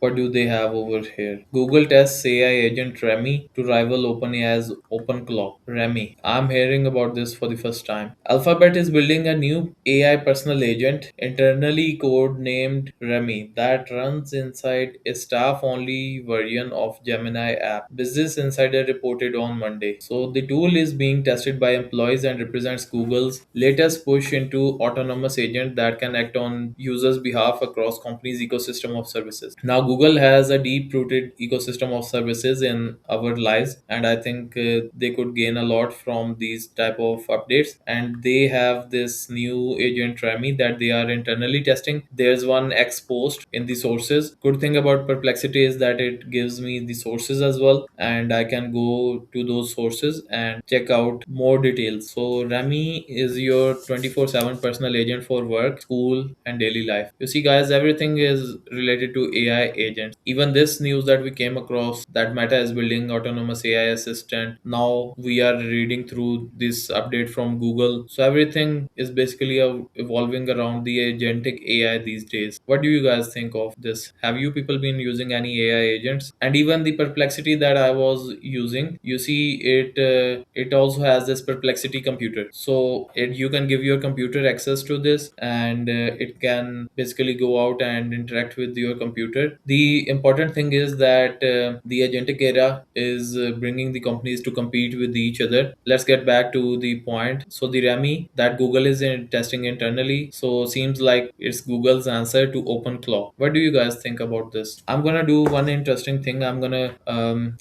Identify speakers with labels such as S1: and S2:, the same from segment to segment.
S1: What do they have over here? Google tests AI agent Remy to rival OpenAI's OpenClaw. Remy. I'm hearing about this for the first time. Alphabet is building a new AI personal agent, internally codenamed Remy, that runs inside a staff-only version of Gemini app. Business Insider reported on Monday. So the tool is being tested by employees and represents Google's latest push into autonomous agent that can act on users' behalf across companies' ecosystem of services. Now, Google has a deep-rooted ecosystem of services in our lives, and I think they could gain a lot from these type of updates. And they have this new agent Remy that they are internally testing. There's one X post in the sources. Good thing about Perplexity is that it gives me the sources as well, and I can go to those sources and check out more details. So Remy is your 24/7 personal agent for work, school, and daily life. You see, guys, everything is related to AI agents. Even this news that we came across, that Meta is building autonomous AI assistant. Now we are reading through this update from Google. So everything is basically evolving around the agentic AI these days. What do you guys think of this? Have you people been using any AI agents? And even the Perplexity that I was using, you see, it also has this Perplexity computer. So you can give your computer access to this, and it can basically go out and interact with your computer. The important thing is that the agentic era is bringing the companies to compete with each other. Let's get back to the point. So the Remy that Google is testing internally, so seems like it's Google's answer to OpenClaw. What do you guys think about this? I'm gonna do one interesting thing. I'm gonna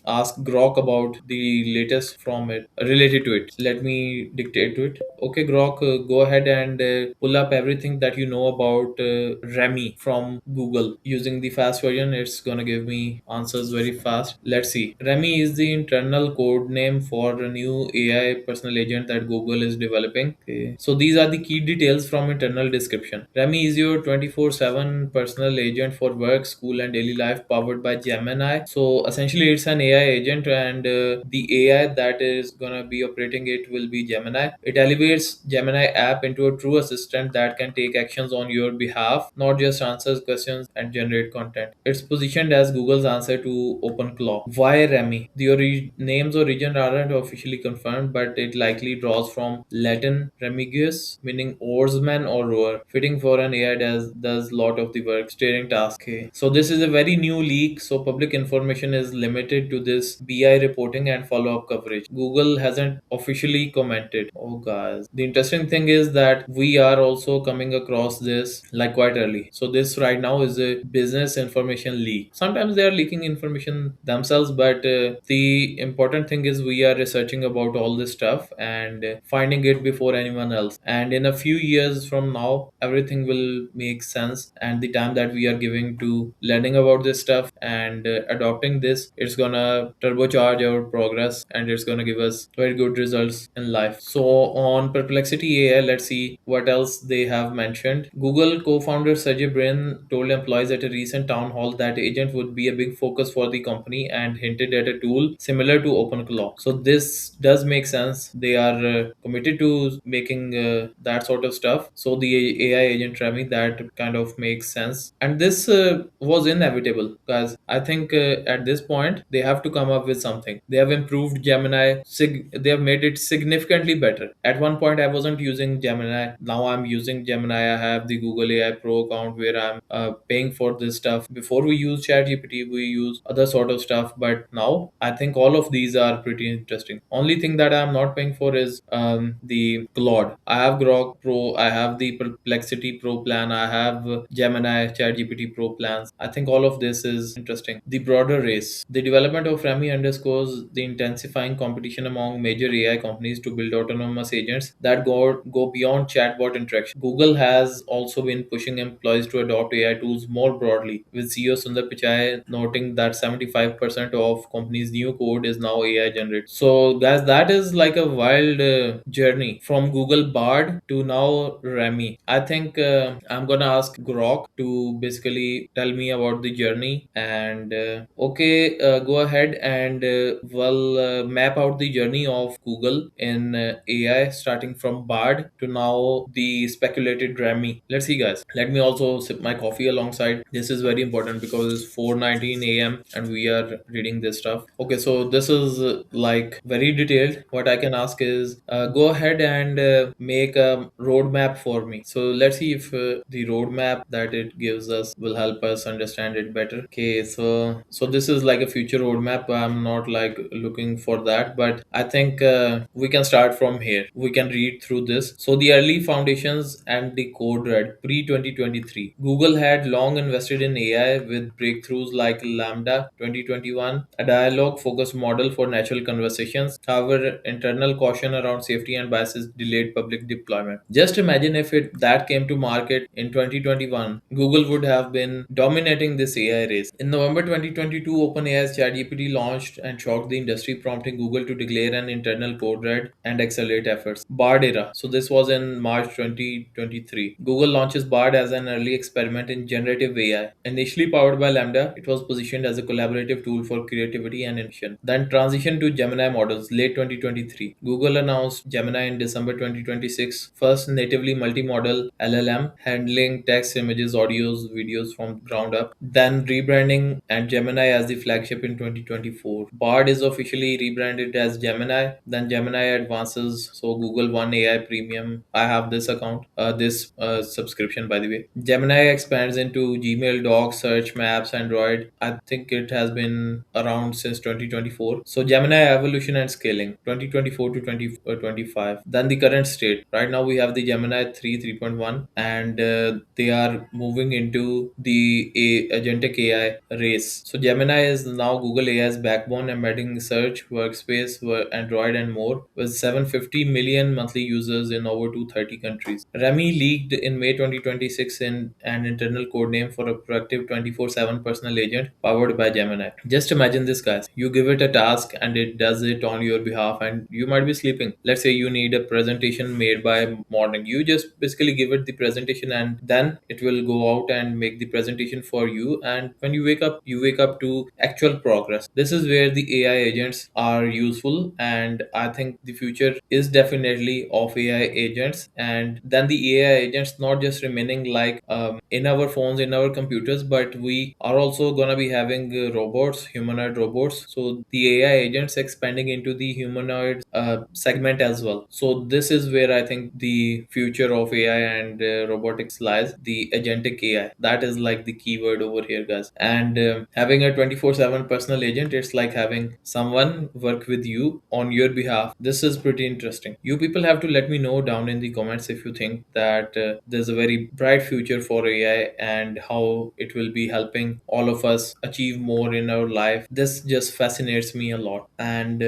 S1: ask Grok about the latest from it related to it. Let me dictate to it. Okay, Grok, go ahead and pull up everything that you know about Remy from Google. Using the fast version, it's gonna give me answers very fast. Let's see. Remy is the internal code name for a new AI personal agent that Google is developing. Okay. So these are the key details from internal description. Remy is your 24/7 personal agent for work, school, and daily life, powered by Gemini. So essentially, it's an AI agent, and the AI that is gonna be operating it will be Gemini. It elevates Gemini app into a true assistant that can take actions on your behalf, not just answers questions and generate content. It's positioned as Google's answer to OpenClaw. Why Remy? The names or region aren't officially confirmed, but it likely draws from Latin remigius, meaning oarsman or rower, fitting for an AI does lot of the work, steering task. Okay. So this is a very new leak, so public information is limited to this BI reporting and follow-up coverage. Google hasn't officially commented. Oh guys. The interesting thing is that we are also coming across this like quite early. So this right now is a business information leak. Sometimes they are leaking information themselves, but the important thing is we are researching about all this stuff and finding it before anyone else. And in a few years from now, everything will make sense. And the time that we are giving to learning about this stuff and adopting this, it's gonna turbocharge our progress, and it's gonna give us very good results in life. So on Perplexity AI, let's see what else they have mentioned. Google co-founder Sergey Brin told employees at a recent town hall that agent would be a big focus for the company and hinted at a tool similar to OpenClaw. So this does make sense. They are committed to making that sort of stuff. So the AI agent Remy, that kind of makes sense. And this was inevitable because I think at this point they have to come up with something. They have improved Gemini. They have made it significantly better. At one point I wasn't using Gemini. Now I'm using Gemini. I have the Google AI Pro account where I'm paying for this stuff. Before we use ChatGPT, we use other sort of stuff, but now I think all of these are pretty interesting. Only thing that I'm not paying for is the Claude. I have Grok Pro, I have the Perplexity Pro plan, I have Gemini ChatGPT Pro plans. I think all of this is interesting. The broader race. The development of Remy underscores the intensifying competition among major AI companies to build autonomous agents that go beyond chatbot interaction. Google has also been pushing employees to adopt AI tools more broadly, with CEO Sundar Pichai noting that 75% of companies' new code is now AI generated. So, guys, that is like a wild journey from Google Bard to now Remy. I think I'm gonna ask Grok to basically tell me about the journey, and okay, go ahead and map out the journey of Google in AI, starting from Bard to now the speculated Remy. Let's see, guys. Let me also sip my coffee alongside. This is very important. moment because it's 4:19 a.m. and we are reading this stuff. Okay, so this is like very detailed. What I can ask is go ahead and make a roadmap for me. So let's see if the roadmap that it gives us will help us understand it better. Okay, so this is like a future roadmap. I'm not like looking for that, but I think we can start from here. We can read through this. So the early foundations and the code red pre 2023. Google had long invested in AI with breakthroughs like Lambda 2021, a dialogue focused model for natural conversations. However, internal caution around safety and biases delayed public deployment. Just imagine if it that came to market in 2021, Google would have been dominating this AI race. In November 2022, OpenAI's ChatGPT launched and shocked the industry, prompting Google to declare an internal code red and accelerate efforts. Bard era. So this was in March 2023. Google launches Bard as an early experiment in generative AI. Initially powered by Lambda, it was positioned as a collaborative tool for creativity and innovation. Then transition to Gemini models late 2023. Google announced Gemini in December 2026, first natively multimodal LLM handling text, images, audios, videos from ground up. Then rebranding and Gemini as the flagship in 2024. Bard is officially rebranded as Gemini. Then Gemini advances. So Google One AI Premium. I have this account, this subscription by the way. Gemini expands into Gmail, Docs, Search, Maps, Android. I think it has been around since 2024. So Gemini evolution and scaling 2024 to 2025. Then the current state. Right now we have the Gemini 3 3.1 and they are moving into the agentic AI race. So Gemini is now Google AI's backbone, embedding search, workspace, Android, and more, with 750 million monthly users in over 230 countries. Remy leaked in May 2026 in an internal code name for a productive 24/7 personal agent powered by Gemini. Just imagine this, guys. You give it a task and it does it on your behalf, and you might be sleeping. Let's say you need a presentation made by morning. You just basically give it the presentation, and then it will go out and make the presentation for you. And when you wake up to actual progress. This is where the AI agents are useful, and I think the future is definitely of AI agents. And then the AI agents not just remaining like in our phones, in our computers, but we are also gonna be having robots, humanoid robots. So the AI agents expanding into the humanoid segment as well. So this is where I think the future of AI and robotics lies. The agentic AI, that is like the keyword over here, guys. And having a 24/7 personal agent, it's like having someone work with you on your behalf. This is pretty interesting. You people have to let me know down in the comments if you think that there's a very bright future for AI and how it will be helping all of us achieve more in our life. This just fascinates me a lot. And